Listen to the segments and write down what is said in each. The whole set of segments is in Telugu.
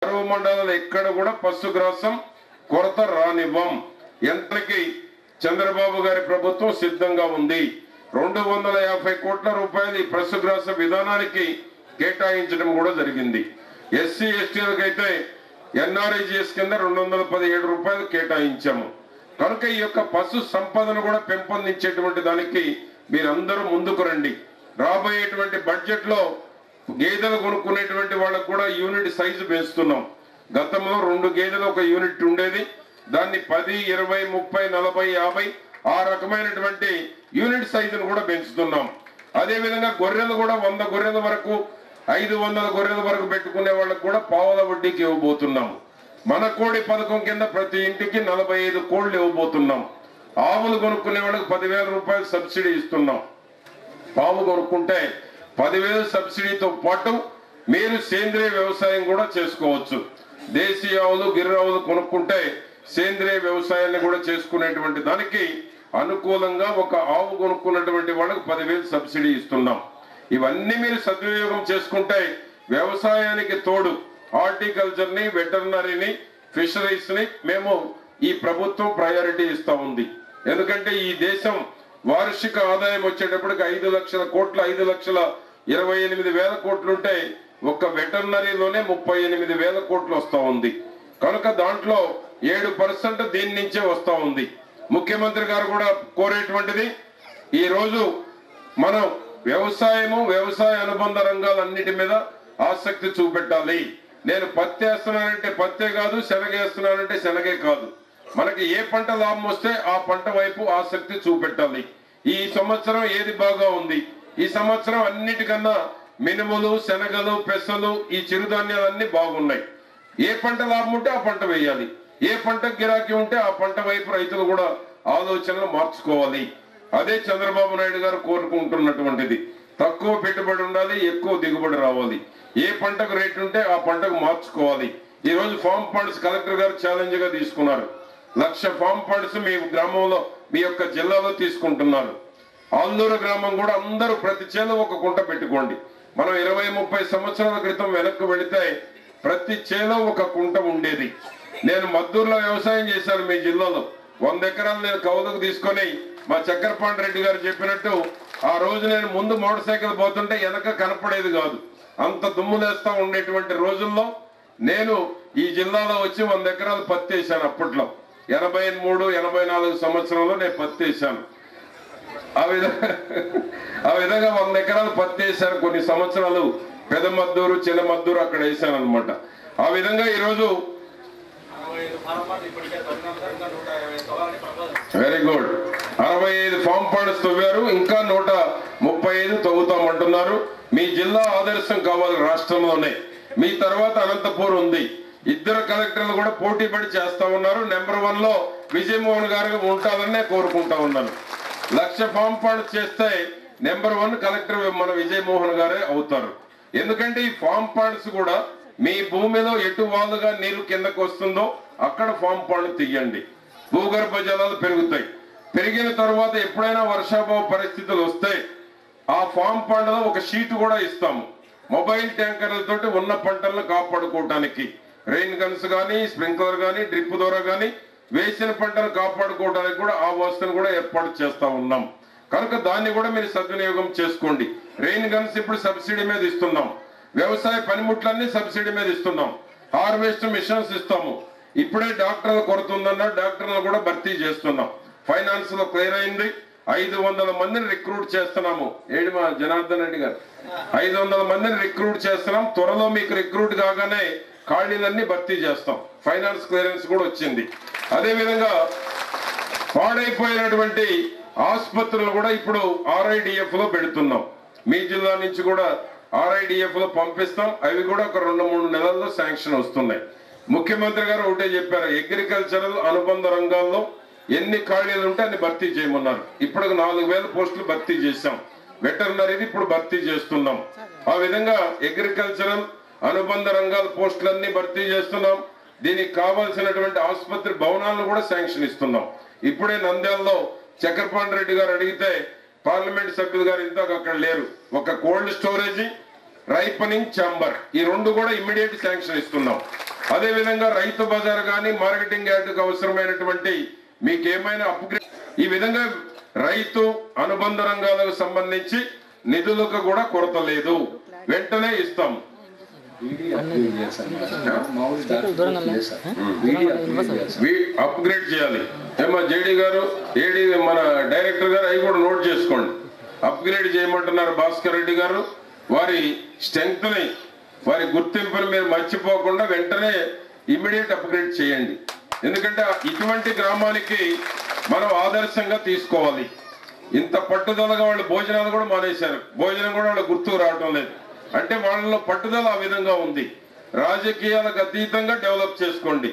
కరువు మండలాలు ఎక్కడ కూడా పశుగ్రాసం కొరత రానివ్వం. ఎంతకి చంద్రబాబు గారి ప్రభుత్వం సిద్ధంగా ఉంది. 250 కోట్ల రూపాయలు ఈ పశుగ్రాస విధానానికి కేటాయించడం కూడా జరిగింది. ఎస్సీ ఎస్టీలకైతే ఎన్ఆర్ఐజిఎస్ కింద 217 రూపాయలు కేటాయించాము. కనుక ఈ యొక్క పశు సంపదను కూడా పెంపొందించేటువంటి దానికి మీరందరూ ముందుకు రండి. రాబోయేటువంటి బడ్జెట్ లో గేదెలు కొనుక్కునేటువంటి వాళ్ళకు కూడా యూనిట్ సైజు పెంచుతున్నాం. గతంలో 2 గేదెలు ఒక యూనిట్ ఉండేది, దాన్ని 10, 20, 30, 40, 50 ఆ రకమైనటువంటి యూనిట్ సైజును కూడా పెంచుతున్నాం. అదేవిధంగా గొర్రెలు కూడా 100 గొర్రెల వరకు 500 గొర్రెల వరకు పెట్టుకునే వాళ్ళకు కూడా పావుల వడ్డీకి ఇవ్వబోతున్నాం. మన కోడి పథకం కింద ప్రతి ఇంటికి 45 కోళ్లు ఇవ్వబోతున్నాం. ఆవులు కొనుక్కునే వాళ్ళకి 10,000 రూపాయలు సబ్సిడీ ఇస్తున్నాం. పావు కొనుక్కుంటే 10,000 సబ్సిడీతో పాటు మీరు సేంద్రియ వ్యవసాయం కూడా చేసుకోవచ్చు. దేశీయ ఆవులు గిర్ర ఆవులు కొనుక్కుంటే సేంద్రియ వ్యవసాయాన్ని కూడా చేసుకునేటువంటి దానికి అనుకూలంగా ఒక ఆవు కొనుక్కున్నటువంటి వాళ్ళకి 10,000 సబ్సిడీ ఇస్తున్నాం. ఇవన్నీ మీరు సద్వినియోగం చేసుకుంటే వ్యవసాయానికి తోడు హార్టికల్చర్ ని, వెటర్నరీని, ఫిషరీస్ ని మేము ఈ ప్రభుత్వం ప్రయారిటీ ఇస్తా ఉంది. ఎందుకంటే ఈ దేశం వార్షిక ఆదాయం వచ్చేటప్పటికి 5 లక్షల కోట్లు, 5,28,000 కోట్లుంటే ఒక్క వెటర్నరీలోనే 38,000 కోట్లు వస్తా ఉంది. కనుక దాంట్లో 7% దీని నుంచే వస్తా ఉంది. ముఖ్యమంత్రి గారు కూడా కోరేటువంటిది ఈ రోజు మనం వ్యవసాయము, వ్యవసాయ అనుబంధ రంగాలన్నిటి మీద ఆసక్తి చూపెట్టాలి. నేను పత్తి వేస్తున్నానంటే పత్తే కాదు, శనగ వేస్తున్నానంటే శనగే కాదు. మనకి ఏ పంట లాభం వస్తే ఆ పంట వైపు ఆసక్తి చూపెట్టాలి. ఈ సంవత్సరం ఏది బాగా ఉంది, ఈ సంవత్సరం అన్నిటికన్నా మినుములు, శనగలు, పెసలు, ఈ చిరుధాన్యాలన్నీ బాగున్నాయి. ఏ పంట లాభం ఉంటే ఆ పంట వేయాలి, ఏ పంట గిరాకీ ఉంటే ఆ పంట వైపు రైతులు కూడా ఆలోచనలు మార్చుకోవాలి. అదే చంద్రబాబు నాయుడు గారు కోరుకుంటున్నటువంటిది. తక్కువ పెట్టుబడి ఉండాలి, ఎక్కువ దిగుబడి రావాలి. ఏ పంటకు రేటు ఉంటే ఆ పంటకు మార్చుకోవాలి. ఈ రోజు ఫామ్ ఫండ్స్ కలెక్టర్ గారు ఛాలెంజ్ గా తీసుకున్నారు. 1,00,000 ఫామ్ ఫండ్స్ మీ గ్రామంలో, మీ యొక్క జిల్లాలో తీసుకుంటున్నారు. ఆల్లూరు గ్రామం కూడా అందరూ ప్రతి చేలో ఒక కుంట పెట్టుకోండి. మనం 20-30 సంవత్సరాల క్రితం వెనక్కు వెళితే ప్రతి చేలో ఒక కుంట ఉండేది. నేను మద్దూరులో వ్యవసాయం చేశాను. మీ జిల్లాలో 100 ఎకరాలు నేను కౌలుకు తీసుకొని మా చక్రపాణి రెడ్డి గారు చెప్పినట్టు ఆ రోజు నేను ముందు మోటార్ సైకిల్ పోతుంటే వెనక కనపడేది కాదు. అంత దుమ్ములేస్తా ఉండేటువంటి రోజుల్లో నేను ఈ జిల్లాలో వచ్చి 100 ఎకరాలు పత్తి వేశాను. అప్పట్లో 83-84 సంవత్సరంలో నేను పత్తి వేశాను. ఆ విధంగా 100 ఎకరాలు పత్తి వేశాను. కొన్ని సంవత్సరాలు పెదమద్దూరు, చిన్నమద్దూరు అక్కడ వేశాను అనమాట. ఆ విధంగా ఈరోజు వెరీ గుడ్ 65 ఫామ్ ఫండ్స్ తవ్వారు. ఇంకా 135 తవ్వుతామంటున్నారు. మీ జిల్లా ఆదర్శం కావాలి రాష్ట్రంలోనే. మీ తర్వాత అనంతపూర్ ఉంది. 2 కలెక్టర్లు కూడా పోటీ పడి చేస్తా ఉన్నారు. నెంబర్ 1 లో విజయమోహన్ గారు ఉంటారని కోరుకుంటా ఉన్నాను. 1,00,000 ఫామ్ ఫండ్స్ చేస్తే నెంబర్ 1 కలెక్టర్ మన విజయమోహన్ గారే అవుతారు. ఎందుకంటే ఈ ఫామ్ ఫండ్స్ కూడా మీ భూమిలో ఎటు వాలుగా నీరు కిందకు వస్తుందో అక్కడ ఫామ్ ఫండ్ తీయండి. భూగర్భ జలాలు పెరుగుతాయి. పెరిగిన తర్వాత ఎప్పుడైనా వర్షాభావ పరిస్థితులు వస్తే ఆ ఫామ్ ఫండ్ లో ఒక షీట్ కూడా ఇస్తాము. మొబైల్ ట్యాంకర్లతోటి ఉన్న పంటలను కాపాడుకోవడానికి రెయిన్ గన్స్ కానీ, స్ప్రింక్లర్ కానీ, డ్రిప్ ద్వారా కానీ వేసిన పంటను కాపాడుకోవడానికి కూడా ఆ వ్యవస్థను కూడా ఏర్పాటు చేస్తా ఉన్నాం. కనుక దాన్ని కూడా మీరు సద్వినియోగం చేసుకోండి. రెయిన్ గన్స్ ఇప్పుడు సబ్సిడీ మీద ఇస్తున్నాం. వ్యవసాయ పనిముట్లన్నీ సబ్సిడీ మీద ఇస్తున్నాం. హార్వెస్ట్ మిషన్స్ ఇస్తాము. ఇప్పుడే డాక్టర్ల కొరత ఉందన్న డాక్టర్లను కూడా భర్తీ చేస్తున్నాం. ఫైనాన్స్ లో క్లియర్ అయింది. 500 మందిని రిక్రూట్ చేస్తున్నాము. ఏడు మా జనార్దన్ రెడ్డి గారు 500 మందిని రిక్రూట్ చేస్తున్నాం. త్వరలో మీకు రిక్రూట్ కాగానే ఖాళీలన్నీ భర్తీ చేస్తాం. ఫైనాన్స్ క్లియరెన్స్ కూడా వచ్చింది. అదేవిధంగా పాడైపోయినటువంటి ఆసుపత్రులు కూడా ఇప్పుడు RIDF లో పెడుతున్నాం. మీ జిల్లా నుంచి కూడా RIDF లో పంపిస్తాం. అవి కూడా ఒక 2-3 నెలల్లో శాంక్షన్ వస్తున్నాయి. ముఖ్యమంత్రి గారు ఒకటే చెప్పారు, అగ్రికల్చరల్ అనుబంధ రంగాల్లో ఎన్ని ఖాళీలు ఉంటే అన్ని భర్తీ చేయమన్నారు. ఇప్పుడు 4,000 పోస్టులు భర్తీ చేశాం. వెటర్నరీది ఇప్పుడు భర్తీ చేస్తున్నాం. ఆ విధంగా అగ్రికల్చరల్ అనుబంధ రంగాల పోస్టులన్నీ భర్తీ చేస్తున్నాం. దీనికి కావాల్సినటువంటి ఆసుపత్రి భవనాలను కూడా శాంక్షన్ ఇస్తున్నాం. ఇప్పుడే నంద్యాలలో చక్రపాణి రెడ్డి గారు అడిగితే పార్లమెంట్ సభ్యులు గారు ఇంతకు అక్కడ లేరు. ఒక కోల్డ్ స్టోరేజ్, రైపనింగ్ ఛాంబర్, ఈ 2 కూడా ఇమ్మీడియట్ శాంక్షన్ ఇస్తున్నాం. అదే విధంగా రైతు బజార్ కానీ మార్కెటింగ్ యార్డుకు అవసరమైనటువంటి మీకేమైనా అప్గ్రేడ్, ఈ విధంగా రైతు అనుబంధ రంగాలకు సంబంధించి నిధులకు కూడా కొరత లేదు, వెంటనే ఇస్తాం. అప్గ్రేడ్ చేయాలి ఏమో జేడీ గారు, ఏడీ మన డైరెక్టర్ గారు అవి కూడా నోట్ చేసుకోండి. అప్గ్రేడ్ చేయమంటున్నారు భాస్కర్ రెడ్డి గారు. వారి స్ట్రెంగ్త్ ని, వారి గుర్తింపుని మీరు మర్చిపోకుండా వెంటనే ఇమ్మీడియట్ అప్గ్రేడ్ చేయండి. ఎందుకంటే ఇటువంటి గ్రామానికి మనం ఆదర్శంగా తీసుకోవాలి. ఇంత పట్టుదలగా వాళ్ళు భోజనాలు కూడా మానేశారు, భోజనం కూడా వాళ్ళు గుర్తుకు రావటం లేదు. అంటే వాళ్ళలో పట్టుదల ఆ విధంగా ఉంది. రాజకీయాలకు అతీతంగా డెవలప్ చేసుకోండి.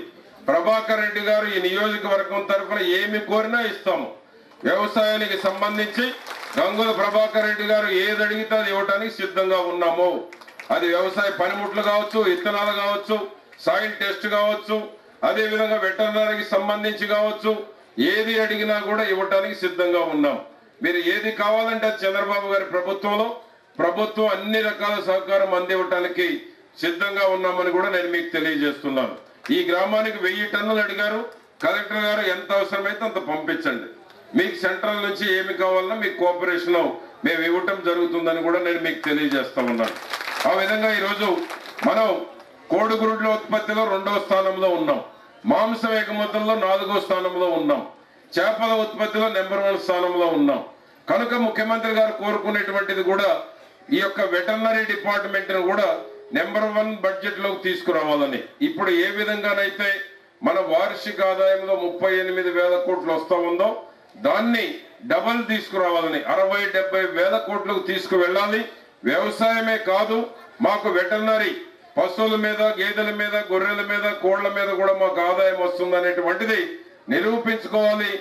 ప్రభాకర్ రెడ్డి గారు ఈ నియోజకవర్గం తరఫున ఏమి కోరినా ఇస్తాము. వ్యవసాయానికి సంబంధించి గంగుల ప్రభాకర్ రెడ్డి గారు ఏది అడిగితే అది ఇవ్వడానికి సిద్ధంగా ఉన్నాము. అది వ్యవసాయ పనిముట్లు కావచ్చు, విత్తనాలు కావచ్చు, సాయిల్ టెస్ట్ కావచ్చు, అదే విధంగా వెటర్నరీకి సంబంధించి కావచ్చు, ఏది అడిగినా కూడా ఇవ్వటానికి సిద్ధంగా ఉన్నాం. మీరు ఏది కావాలంటే చంద్రబాబు గారి ప్రభుత్వంలో ప్రభుత్వం అన్ని రకాల సహకారం అందివ్వటానికి సిద్ధంగా ఉన్నామని కూడా నేను మీకు తెలియజేస్తున్నాను. ఈ గ్రామానికి 1000 టన్నులు అడిగారు కలెక్టర్ గారు. ఎంత అవసరమైతే అంత పంపించండి. మీకు సెంట్రల్ నుంచి ఏమి కావాలన్నా మీకు కోఆపరేషన్ మేము ఇవ్వటం జరుగుతుందని కూడా నేను మీకు తెలియజేస్తా ఉన్నాను. ఆ విధంగా ఈరోజు మనం కోడిగురుడ్ల ఉత్పత్తిలో 2వ స్థానంలో ఉన్నాం, మాంసం ఎగుమతుల్లో 4వ స్థానంలో ఉన్నాం, చేపల ఉత్పత్తిలో నెంబర్ 1 స్థానంలో ఉన్నాం. కనుక ముఖ్యమంత్రి గారు కోరుకునేటువంటిది కూడా ఈ యొక్క వెటర్నరీ డిపార్ట్మెంట్ ను కూడా నెంబర్ 1 బడ్జెట్ లోకి తీసుకురావాలని. ఇప్పుడు ఏ విధంగానైతే మన వార్షిక ఆదాయంలో 38,000 కోట్లు వస్తా ఉందో దాన్ని డబల్ తీసుకురావాలని 60-70 వేల కోట్లకు తీసుకువెళ్ళాలి. వ్యవసాయమే కాదు, మాకు వెటర్నరీ పశువుల మీద, గేదెల మీద, గొర్రెల మీద, కోళ్ల మీద కూడా మాకు ఆదాయం వస్తుంది అనేటువంటిది నిరూపించుకోవాలి.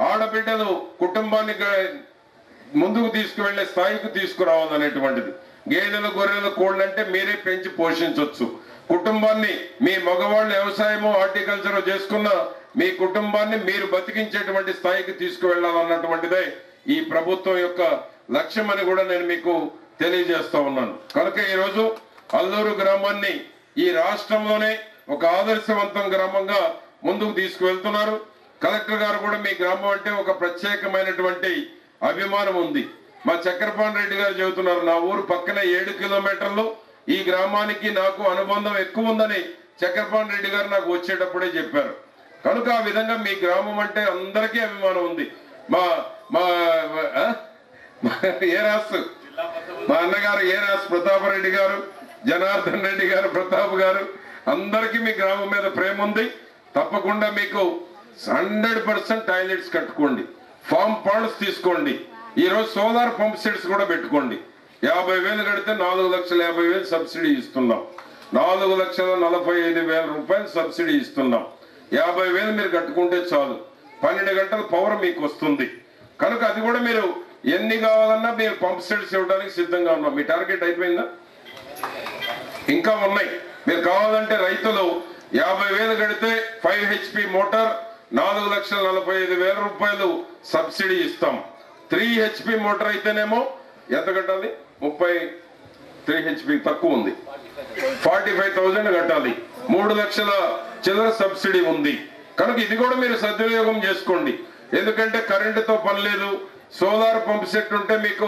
ఆడబిడ్డలు కుటుంబాన్ని ముందుకు తీసుకువెళ్లే స్థాయికి తీసుకురావాలనేటువంటిది. గేదెలు, గొర్రెలు, కోళ్ళు అంటే మీరే పెంచి పోషించవచ్చు. కుటుంబాన్ని మీ మగవాళ్ళు వ్యవసాయము హార్టికల్చర్ చేసుకున్న మీ కుటుంబాన్ని మీరు బతికించేటువంటి స్థాయికి తీసుకువెళ్లాలన్నటువంటిదే ఈ ప్రభుత్వం యొక్క లక్ష్యం అని కూడా నేను మీకు తెలియజేస్తా ఉన్నాను. కనుక ఈరోజు అల్లూరు గ్రామాన్ని ఈ రాష్ట్రంలోనే ఒక ఆదర్శవంతం గ్రామంగా ముందుకు తీసుకువెళ్తున్నారు. కలెక్టర్ గారు కూడా మీ గ్రామం అంటే ఒక ప్రత్యేకమైనటువంటి అభిమానం ఉంది. మా చక్రపాణి రెడ్డి గారు చెబుతున్నారు, నా ఊరు పక్కనే 7 కిలోమీటర్లు, ఈ గ్రామానికి నాకు అనుబంధం ఎక్కువ ఉందని చక్రపాణి రెడ్డి గారు నాకు వచ్చేటప్పుడే చెప్పారు. కనుక ఆ విధంగా మీ గ్రామం అంటే అందరికీ అభిమానం ఉంది. మా మా ఏరాస్ మా అన్నగారు ఏరాస్ ప్రతాపరెడ్డి గారు, జనార్దన్ రెడ్డి గారు, ప్రతాప్ గారు, అందరికీ మీ గ్రామం మీద ప్రేమ ఉంది. తప్పకుండా మీకు 100% టాయిలెట్స్ కట్టుకోండి, ఫామ్ పాండ్స్ తీసుకోండి. ఈరోజు సోలార్ పంప్ సెట్స్ కూడా పెట్టుకోండి. 50,000 కడితే 4,50,000 సబ్సిడీ ఇస్తున్నాం. 4,45,000 రూపాయలు సబ్సిడీ ఇస్తున్నాం. 50,000 మీరు కట్టుకుంటే చాలు, 12 గంటల పవర్ మీకు వస్తుంది. కనుక అది కూడా మీరు ఎన్ని కావాలన్నా మీరు పంప్ సెట్స్ ఇవ్వడానికి సిద్ధంగా ఉన్నాం. మీ టార్గెట్ అయిపోయిందా? ఇంకా ఉన్నాయి. మీరు కావాలంటే రైతులు 50,000 కడితే 5 HP మోటార్ 4,45,000 రూపాయలు సబ్సిడీ ఇస్తాం. 3 HP మోటార్ అయితేనేమో ఎంత కట్టాలి? 3 HP తక్కువ ఉంది, 45,000 కట్టాలి. 3 లక్షల చిల్లర సబ్సిడీ ఉంది. కనుక ఇది కూడా మీరు సద్వినియోగం చేసుకోండి. ఎందుకంటే కరెంటుతో పని లేదు. సోలార్ పంప్ సెట్ ఉంటే మీకు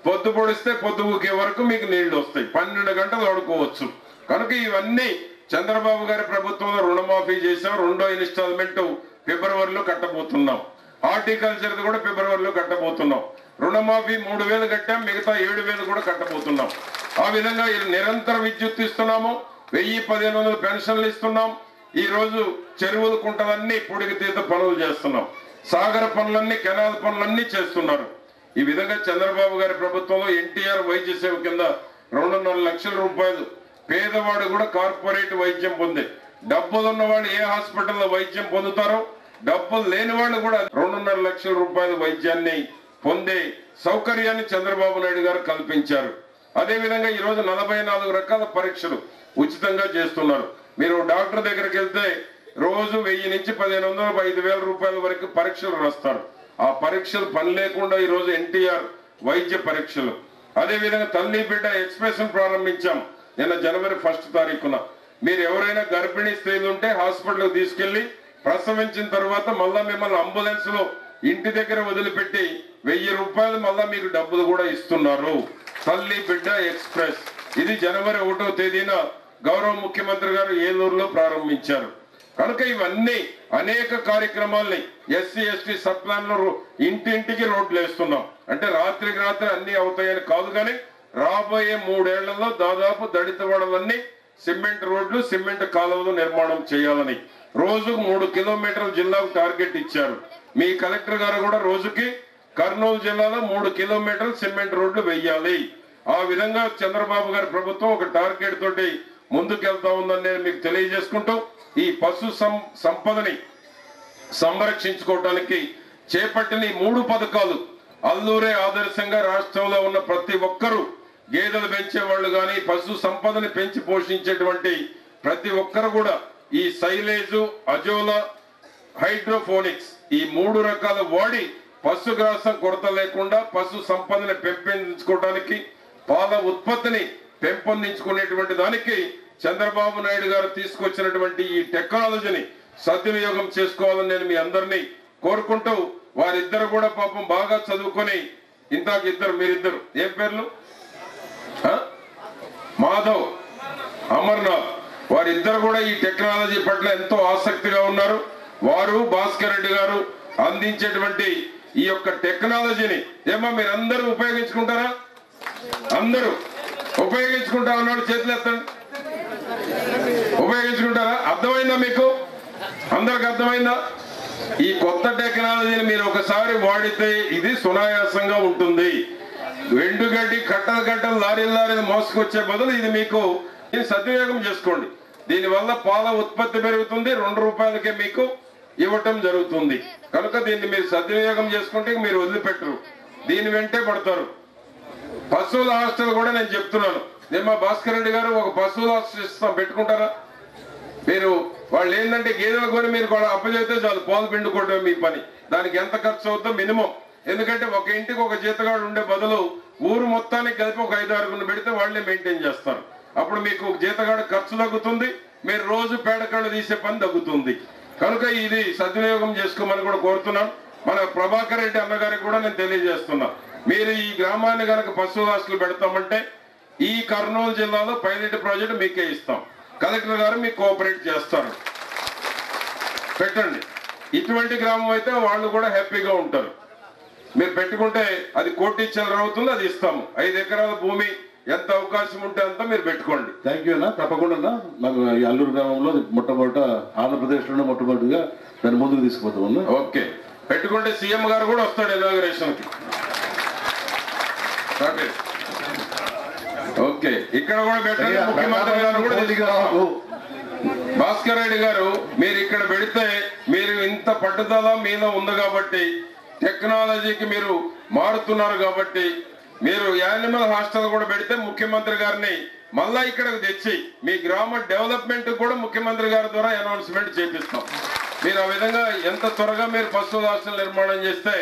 పొద్దు పొడిస్తే పొద్దుకే వరకు మీకు నీళ్లు వస్తాయి, 12 గంటలు వాడుకోవచ్చు. కనుక ఇవన్నీ చంద్రబాబు గారి ప్రభుత్వంలో రుణమాఫీ చేసాం. 2వ ఇన్స్టాల్మెంట్ ఫిబ్రవరిలో కట్టబోతున్నాం. హార్టికల్చర్ కూడా ఫిబ్రవరిలో కట్టబోతున్నాం. రుణమాఫీ 3,000 కట్టాం, మిగతా 7,000 కూడా కట్టబోతున్నాం. ఆ విధంగా నిరంతర విద్యుత్ ఇస్తున్నాము. 1,000-1,500 పెన్షన్లు ఇస్తున్నాం. ఈ రోజు చెరువులు, కుంటలన్నీ పొడికి తీత పనులు చేస్తున్నాం. సాగర పనులన్నీ, కెనాల్ పనులన్నీ చేస్తున్నారు. ఈ విధంగా చంద్రబాబు గారి ప్రభుత్వంలో ఎన్టీఆర్ వైద్య సేవ కింద 2.5 లక్షల రూపాయలు పేదవాడు కూడా కార్పొరేట్ వైద్యం పొందే. డబ్బులు ఉన్న వాళ్ళు ఏ హాస్పిటల్లో వైద్యం పొందుతారో, డబ్బులు లేని వాళ్ళు కూడా 2.5 లక్షల రూపాయల వైద్యాన్ని పొందే సౌకర్యాన్ని చంద్రబాబు నాయుడు గారు కల్పించారు. అదే విధంగా ఈ రోజు 44 రకాల పరీక్షలు ఉచితంగా చేస్తున్నారు. మీరు డాక్టర్ దగ్గరికి వెళ్తే రోజు 1000 నుంచి 1,500, 5,000 రూపాయల వరకు పరీక్షలు రాస్తారు. ఆ పరీక్షలు పని లేకుండా ఈ రోజు ఎన్టీఆర్ వైద్య పరీక్షలు. అదే విధంగా తల్లి బిడ్డ ఎక్స్ప్రెషన్ ప్రారంభించాం నిన్న జనవరి 1 తారీఖున. మీరు ఎవరైనా గర్భిణీ స్త్రీలు ఉంటే హాస్పిటల్కి తీసుకెళ్లి ప్రసవించిన తర్వాత మళ్ళా మిమ్మల్ని అంబులెన్స్ లో ఇంటి దగ్గర వదిలిపెట్టి 1000 రూపాయలు మళ్ళా మీకు డబ్బులు కూడా ఇస్తున్నారు. తల్లి బిడ్డ ఎక్స్ప్రెస్ ఇది జనవరి 1వ తేదీన గౌరవ ముఖ్యమంత్రి గారు ఏలూరులో ప్రారంభించారు. కనుక ఇవన్నీ అనేక కార్యక్రమాల్ని ఎస్సీ ఎస్టీ సబ్ ప్లాన్ లో ఇంటింటికి రోడ్లు వేస్తున్నాం. అంటే రాత్రికి రాత్రి అన్ని అవుతాయని కాదు, కానీ రాబోయే 3 ఏళ్లలో దాదాపు దళిత వాడలన్నీ సిమెంట్ రోడ్లు సిమెంట్ కాలువలు నిర్మాణం చేయాలని రోజుకు 3 కిలోమీటర్ల జిల్లాకు టార్గెట్ ఇచ్చారు. మీ కలెక్టర్ గారు కూడా రోజుకి కర్నూలు జిల్లాలో 3 కిలోమీటర్లు సిమెంట్ రోడ్లు వేయాలి. ఆ విధంగా చంద్రబాబు గారి ప్రభుత్వం ఒక టార్గెట్ తోటి ముందుకెళ్తా ఉందని నేను మీకు తెలియజేసుకుంటూ ఈ పశు సంపదని సంరక్షించుకోవడానికి చేపట్టిన ఈ 3 పథకాలు అల్లూరే ఆదర్శంగా రాష్ట్రంలో ఉన్న ప్రతి ఒక్కరూ గేదెలు పెంచే వాళ్ళు కానీ పశు సంపదని పెంచి పోషించేటువంటి ప్రతి ఒక్కరు కూడా ఈ సైలేజు అజోలా హైడ్రోఫోనిక్స్ ఈ 3 రకాల వాడి పశుగ్రాసం కొరత లేకుండా పశు సంపదని పెంపొందించుకోవడానికి పాల ఉత్పత్తిని పెంపొందించుకునేటువంటి దానికి చంద్రబాబు నాయుడు గారు తీసుకొచ్చినటువంటి ఈ టెక్నాలజీని సద్వినియోగం చేసుకోవాలని నేను మీ అందరినీ కోరుకుంటూ వారిద్దరు కూడా పాపం బాగా చదువుకొని ఇంతాక మీరిద్దరు ఏం పేర్లు మాధవ్ అమర్నాథ్ వారిద్దరు కూడా ఈ టెక్నాలజీ పట్ల ఎంతో ఆసక్తిగా ఉన్నారు. వారు భాస్కర్ రెడ్డి గారు అందించేటువంటి ఈ యొక్క టెక్నాలజీని ఏమో మీరందరూ ఉపయోగించుకుంటారా? అందరూ ఉపయోగించుకుంటా ఉన్నాడు చేతులు ఎత్తండి. ఉపయోగించుకుంటారా? అర్థమైందా మీకు? అందరికి అర్థమైందా? ఈ కొత్త టెక్నాలజీని మీరు ఒకసారి వాడితే ఇది సునాయాసంగా ఉంటుంది. ఎండుగడ్డి కట్టలు లారీలు మోసుకొచ్చే బదులు ఇది మీకు సద్వినియోగం చేసుకోండి. దీనివల్ల పాల ఉత్పత్తి పెరుగుతుంది, 2 రూపాయలకే మీకు ఇవ్వటం జరుగుతుంది. కనుక దీన్ని మీరు సద్వినియోగం చేసుకుంటే మీరు వదిలిపెట్టరు, దీని వెంటే పడతారు. పశువుల హాస్టల్ కూడా నేను చెప్తున్నాను. నేను భాస్కర్ రెడ్డి గారు ఒక పశువుల హాస్టల్ పెట్టుకుంటారా? మీరు వాళ్ళు ఏంటంటే గేదెల కొని మీరు కూడా అప్పచెప్తే చాలు, పాలు పిండుకోవడం మీ పని. దానికి ఎంత ఖర్చు అవుతుందో మినిమం. ఎందుకంటే ఒక ఇంటికి ఒక జీతగాడు ఉండే బదులు ఊరు మొత్తానికి కలిపి ఒక 5-6 పెడితే వాళ్ళే మెయింటైన్ చేస్తారు. అప్పుడు మీకు జీతగాడు ఖర్చు తగ్గుతుంది, మీరు రోజు పేడకళ్ళు తీసే పని తగ్గుతుంది. కనుక ఇది సద్వినియోగం చేసుకోమని కూడా కోరుతున్నాను. మన ప్రభాకర్ రెడ్డి అన్నగారికి కూడా నేను తెలియజేస్తున్నా, మీరు ఈ గ్రామాన్ని కనుక పశువుల హాస్టల్ పెడతామంటే ఈ కర్నూలు జిల్లాలో పైలట్ ప్రాజెక్టు మీకే ఇస్తాం. కలెక్టర్ గారు మీకు కోఆపరేట్ చేస్తారు, పెట్టండి. ఇటువంటి గ్రామం అయితే వాళ్ళు కూడా హ్యాపీగా ఉంటారు. మీరు పెట్టుకుంటే అది కోటీశ్వర అవుతుంది, అది ఇస్తాము. 5 ఎకరాల భూమి ఎంత అవకాశం ఉంటే అంతా మీరు పెట్టుకోండి. థ్యాంక్ యూ అన్న. తప్పకుండా నాకు ఈ అల్లూరు గ్రామంలో మొట్టమొదట ఆంధ్రప్రదేశ్లోనే మొట్టమొదటిగా దాన్ని ముందుకు తీసుకుపోతాం. ఓకే, పెట్టుకుంటే సీఎం గారు కూడా వస్తాడు ఇనాగరేషన్ కి. ఓకే, ఇక్కడ కూడా పెట్టండి. ముఖ్యమంత్రి గారు కూడా తీసుకురావాలి. భాస్కర్ రెడ్డి గారు మీరు ఇక్కడ పెడితే మీరు ఇంత పట్టుదల మీలో ఉంది కాబట్టి, టెక్నాలజీకి మీరు మారుతున్నారు కాబట్టి, మీరు యానిమల్ హాస్టల్ కూడా పెడితే ముఖ్యమంత్రి గారిని మళ్ళా ఇక్కడికి తెచ్చి మీ గ్రామ డెవలప్మెంట్ కూడా ముఖ్యమంత్రి గారి ద్వారా అనౌన్స్మెంట్ చేపిస్తాం. మీరు ఆ విధంగా ఎంత త్వరగా మీరు పశువుల హాస్టల్ నిర్మాణం చేస్తే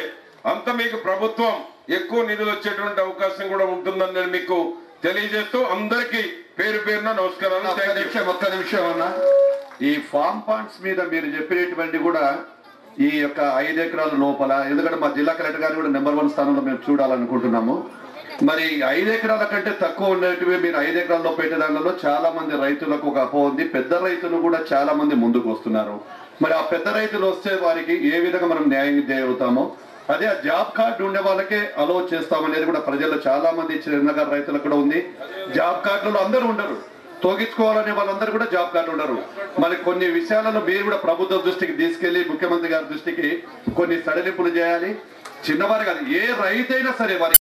అంత మీకు ప్రభుత్వం ఎక్కువ నిధులు వచ్చేటువంటి అవకాశం కూడా ఉంటుందని నేను మీకు తెలియజేస్తూ అందరికీ పేరు పేరున నమస్కారాలు. ఒక్క నిమిషం అన్న, ఈ ఫామ్ పాండ్స్ మీద మీరు చెప్పినటువంటి కూడా ఈ యొక్క 5 ఎకరాల లోపల, ఎందుకంటే మా జిల్లా కలెక్టర్ గారు కూడా నెంబర్ 1 స్థానంలో మేము చూడాలనుకుంటున్నాము. మరి 5 ఎకరాల కంటే తక్కువ ఉండేటివి మీరు 5 ఎకరాల్లో పెట్టే దానిలో చాలా మంది రైతులకు ఒక అపోహ ఉంది. పెద్ద రైతులు కూడా చాలా మంది ముందుకు వస్తున్నారు. మరి ఆ పెద్ద రైతులు వస్తే వారికి ఏ విధంగా మనం న్యాయం అవుతామో అదే ఆ జాబ్ కార్డు ఉండే వాళ్ళకే అలో చేస్తామనేది కూడా ప్రజల్లో చాలా మంది చిన్నగారు రైతులకు కూడా ఉంది. జాబ్ కార్డులలో అందరూ ఉండరు, తొలగించుకోవాలనే వాళ్ళందరూ కూడా జాబ్ కార్డు ఉండరు. మరి కొన్ని విషయాలలో మీరు కూడా ప్రభుత్వ దృష్టికి తీసుకెళ్లి ముఖ్యమంత్రి గారి దృష్టికి కొన్ని సడలింపులు చేయాలి. చిన్నవారు కాదు, ఏ రైతైనా సరే వారి